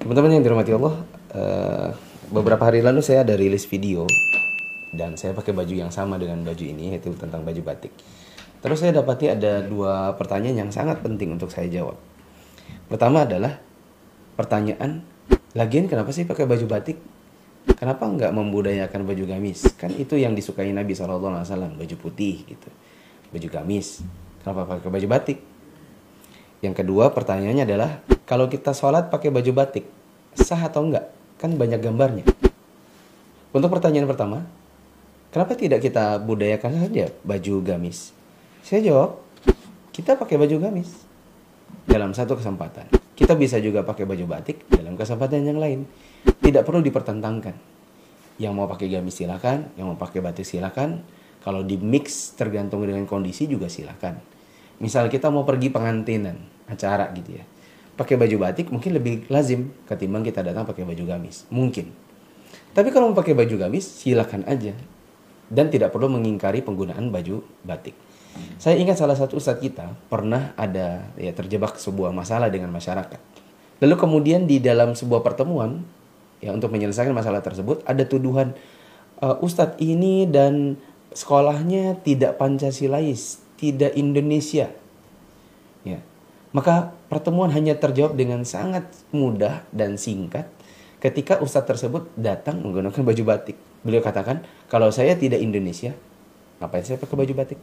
Teman-teman yang dirahmati Allah, beberapa hari lalu saya ada rilis video dan saya pakai baju yang sama dengan baju ini, yaitu tentang baju batik. Terus saya dapati ada dua pertanyaan yang sangat penting untuk saya jawab. Pertama adalah pertanyaan, lagian kenapa sih pakai baju batik? Kenapa nggak membudayakan baju gamis? Kan itu yang disukai Nabi SAW, baju putih gitu, baju gamis. Kenapa pakai baju batik? Yang kedua pertanyaannya adalah, kalau kita sholat pakai baju batik, sah atau enggak? Kan banyak gambarnya. Untuk pertanyaan pertama, kenapa tidak kita budayakan saja baju gamis? Saya jawab, kita pakai baju gamis dalam satu kesempatan. Kita bisa juga pakai baju batik dalam kesempatan yang lain. Tidak perlu dipertentangkan. Yang mau pakai gamis silakan, yang mau pakai batik silakan. Kalau di mix tergantung dengan kondisi juga silakan. Misal kita mau pergi pengantinan, acara gitu ya, pakai baju batik mungkin lebih lazim ketimbang kita datang pakai baju gamis. Mungkin. Tapi kalau mau pakai baju gamis, silakan aja. Dan tidak perlu mengingkari penggunaan baju batik. Saya ingat salah satu ustadz kita pernah ada terjebak sebuah masalah dengan masyarakat. Lalu kemudian di dalam sebuah pertemuan, untuk menyelesaikan masalah tersebut, ada tuduhan, ustadz ini dan sekolahnya tidak Pancasilais, tidak Indonesia. Ya. Maka pertemuan hanya terjawab dengan sangat mudah dan singkat ketika ustadz tersebut datang menggunakan baju batik. Beliau katakan, kalau saya tidak Indonesia, ngapain saya pakai baju batik?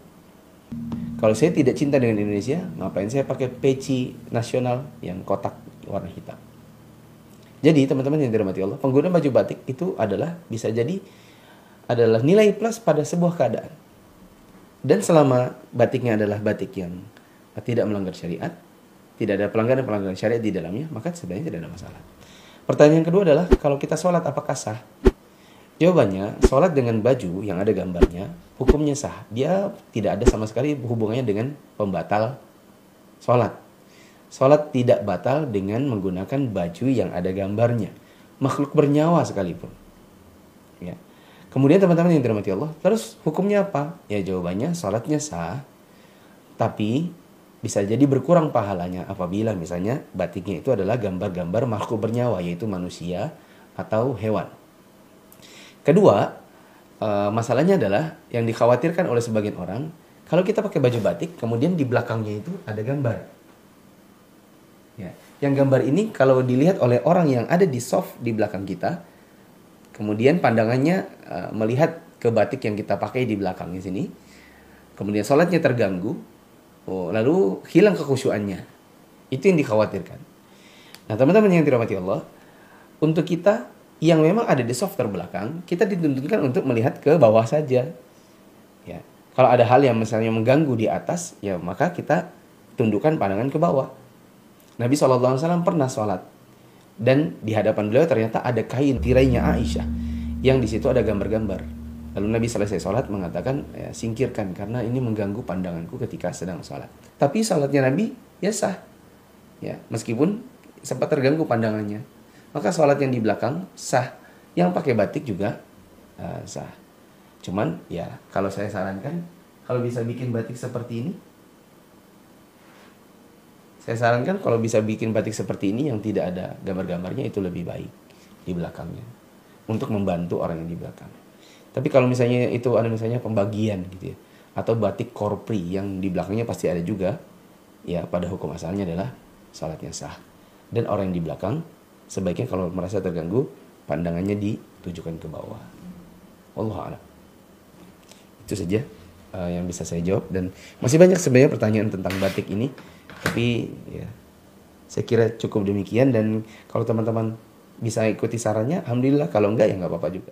Kalau saya tidak cinta dengan Indonesia, ngapain saya pakai peci nasional yang kotak warna hitam? Jadi teman-teman yang dirahmati Allah, penggunaan baju batik itu bisa jadi adalah nilai plus pada sebuah keadaan. Dan selama batiknya adalah batik yang tidak melanggar syariat, tidak ada pelanggaran syariat di dalamnya, maka sebenarnya tidak ada masalah. Pertanyaan kedua adalah, kalau kita sholat apakah sah? Jawabannya, sholat dengan baju yang ada gambarnya, hukumnya sah. Dia tidak ada sama sekali hubungannya dengan pembatal sholat. Sholat tidak batal dengan menggunakan baju yang ada gambarnya. Makhluk bernyawa sekalipun. Ya. Kemudian teman-teman yang dirahmati Allah, terus hukumnya apa? Ya jawabannya, sholatnya sah. Tapi bisa jadi berkurang pahalanya apabila misalnya batiknya itu adalah gambar-gambar makhluk bernyawa, yaitu manusia atau hewan. Kedua, masalahnya adalah yang dikhawatirkan oleh sebagian orang, kalau kita pakai baju batik, kemudian di belakangnya itu ada gambar. Ya. Yang gambar ini kalau dilihat oleh orang yang ada di soft di belakang kita, kemudian pandangannya melihat ke batik yang kita pakai di belakang di sini, kemudian sholatnya terganggu, lalu hilang kekhusyuannya. Itu yang dikhawatirkan. Nah teman-teman yang dirahmati Allah, untuk kita yang memang ada di soft terbelakang, kita dituntutkan untuk melihat ke bawah saja. Ya. Kalau ada hal yang misalnya mengganggu di atas, ya maka kita tundukkan pandangan ke bawah. Nabi SAW pernah sholat dan di hadapan beliau ternyata ada kain tirainya Aisyah yang di situ ada gambar-gambar. Lalu Nabi selesai sholat mengatakan, singkirkan karena ini mengganggu pandanganku ketika sedang sholat. Tapi sholatnya Nabi ya sah, ya meskipun sempat terganggu pandangannya. Maka sholat yang di belakang sah, yang pakai batik juga sah. Cuman ya kalau saya sarankan, kalau bisa bikin batik seperti ini, saya sarankan kalau bisa bikin batik seperti ini yang tidak ada gambar-gambarnya, itu lebih baik di belakangnya untuk membantu orang yang di belakang. Tapi kalau misalnya itu ada misalnya pembagian gitu ya, atau batik korpri yang di belakangnya pasti ada juga, ya pada hukum asalnya adalah salatnya sah. Dan orang yang di belakang sebaiknya kalau merasa terganggu, pandangannya ditujukan ke bawah. Wallahu a'lam. Itu saja yang bisa saya jawab, dan masih banyak sebenarnya pertanyaan tentang batik ini. Tapi ya saya kira cukup demikian, dan kalau teman-teman bisa ikuti sarannya, alhamdulillah. Kalau enggak ya enggak apa-apa juga.